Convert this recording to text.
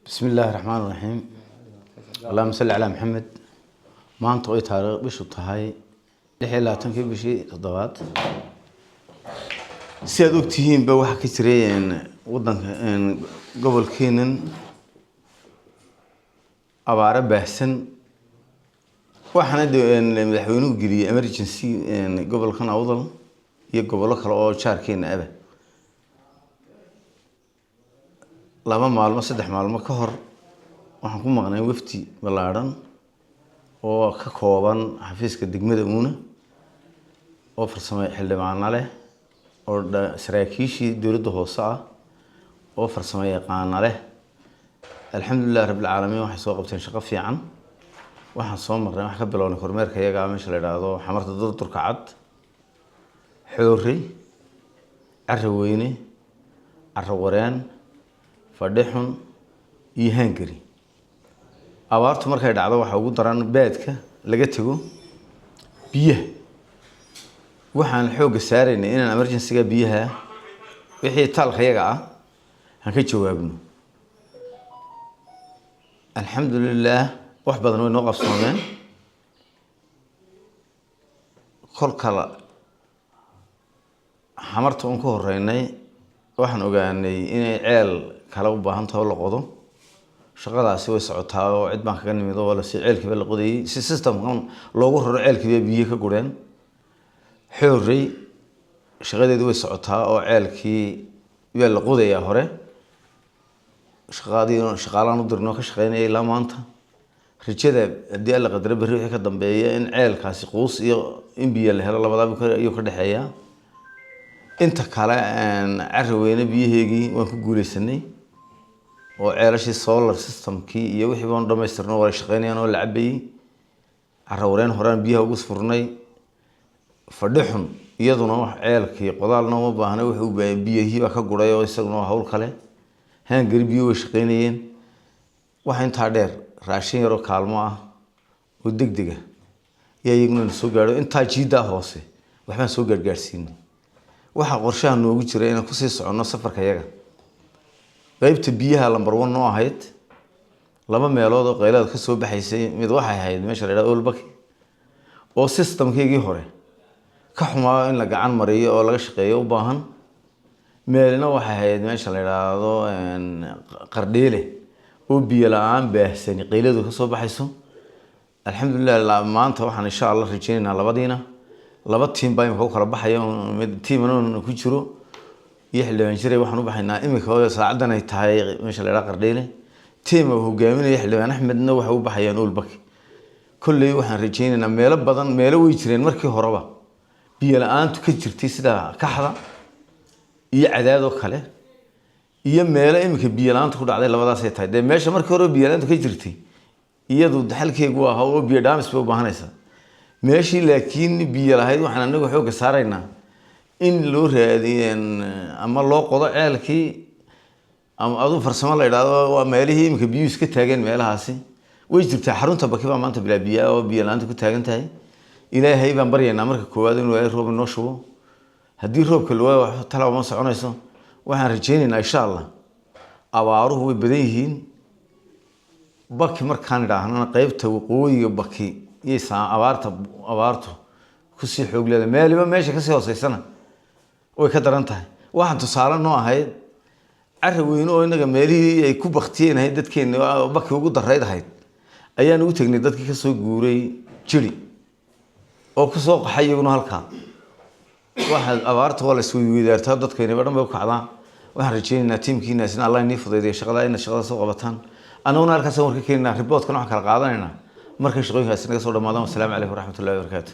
بسم الله الرحمن الرحيم. اللهم صل على محمد. ما أنت قلت هذا بشو تهاي لحية لا تنكي بشي تضغط سيادوك تهين بواحد كتيرين وضن قبل كينن أبعر بحسن وحنا إن مدحونو جري إمرجنسي قبل كان أوضل يقبل لك لو شاركين أبه laba maalmo saddex maalmo ka hor waxaan ku maqnay wafti balaaran oo ka kooban xafiiska degmada Uuna oo farsamay xildhibaano leh oo saraakiishii dawladda hoose ah oo farsamay yaqaano leh alxamdulillah rabbil caalamiin waxay soo qabteen shaqo fiican waxaan soo marnay wax ka bilownay kormeerka iyaga meesha la yiraahdo xamarta durturka cad xoori carraweyne carrawareen fadhixun iyo hangari abaartu markay dhacdo waxa ugu daran baadka laga tago biyaha waxaan xoog saareynay inaan emergency-ga biyaha wixii talkhayaga ah aan ka jawaabno alxamdulillah wax badan way noo qabsoomeen kolkala xamarta uun ku horeynay waxaan ogaanay inay ceel kala u baahan tahay la qodo shaqadaasi way socotaa oo cid baan kaga nimid oo la si ceelkiiba la qodayay si system-kan loogu raro ceelkiiba biyo ka gureen xoorey shaqadeedu way socotaa oo ceelkii waa la qodayaa hore shaqaalaan u dirnoo ka shaqeynayay ilaa maanta rajada haddii alla qadaro berri wixii ka dambeeya in ceelkaasi quus iyo in biyo la helo labadaba ayuu ka dhexeeya inta kale carraweyne biyaheegii waan ku guuleysanay oo ceelashii solar system-kii iyo wixii baan dhamaystirnay oo shaqeynayaan oo la cabayay carrawareen horaan biyaha ugu furnay fadhixun iyaduna wax ceelkii qodaalna uma baahna wuxuu biyihii ka guray oo isaguna hawl kale hangari biyo way shaqeynayeen waxa intaa dheer raashin yar oo kaalmo ah oo degdeg ah iyaguna soo gaaro intaa jiida hoose waxaan soo gaarsiinay waxa qorshaha noogu jiray inaan ku sii socono safarka yaga qaybta biyaha lambar 1 noo ahayd laba meelood oo qeylad ka soo baxaysay mid waxay ahayd meesha la yiraahdo Olbaki oo system-keygii hore ka xumaa in la gacan mariyo oo laga shaqeeyo u baahan meelna waxay ahayd meesha la yiraahdo Qardheele oo biyo la'aan baahsan qeyladu ka soo baxayso alxamdulillah maanta waxaan insha Allah rajaynaynaa labadiina laba team baa imika kala baxaya mid teamna ku jiro iyo xildhibaan jiray waxaan u baxaynaa imika oo saacadan ay tahay meesha la yiraahdo Qardheele team oo hogaaminaya xildhibaan Axmedna waxa uu baxayaan Olbaki kulli waxaan rajaynaynaa meelo badan meelo way jireen markii horeba biyo la'aantu ka jirtay sida kaxda iyo cadaado kale iyo meelo imika biyo la'aantu ku dhacday labadaas ay tahay meesha markii hore biyo la'aantu ka jirtay iyadu xalkeegu waa oo biyo dhaamis bay u baahanaysaa meeshii laakiin biyo lahayd waxaan anagu xoog saaraynaa in loo raadiyeen ama loo qodo ceelkii ama adu farsamo la yiraahdo waa meelihii imika biyo iska taagan meelahaasi way jirtaa xarunta Baki baa maanta bilaa biyo oo biyo la'aanta ku taagan tahay ilaahay baan baryaynaa marka koowaad inuu ay roob noo shubo haddii roobka loo wax talaabo ma soconayso waxaan rajaynaynaa insha Allah abaaruhu way badan yihiin Baki markaan idhaahnana qaybta waqooyiga Baki يسا أبارتو كسي حوق لهذا مالي ما ماشي كسي هوسيسنا ويكدرنتها واحد تصارن نوع هاي عروينو إنك مالي يكون بختين هاي دتك إنه بكي وجود الرأي ده هاي أيام وتجني دتك كسو جوري جري أو كسوق حي يكونوا هالكا واحد أبارتو ولا سوي ويدار تاب دتك إنه بدنا بوك عضان واحد رجينا تيم كينا سنا الله ينفض يدي شغلة إن شغلة سوق بطن أنا هنا هالكسر كينا ريبوت كنا حكى القاعدة هنا مركز شغوي هسه نقص ولا ماذا والسلام عليكم ورحمة الله وبركاته.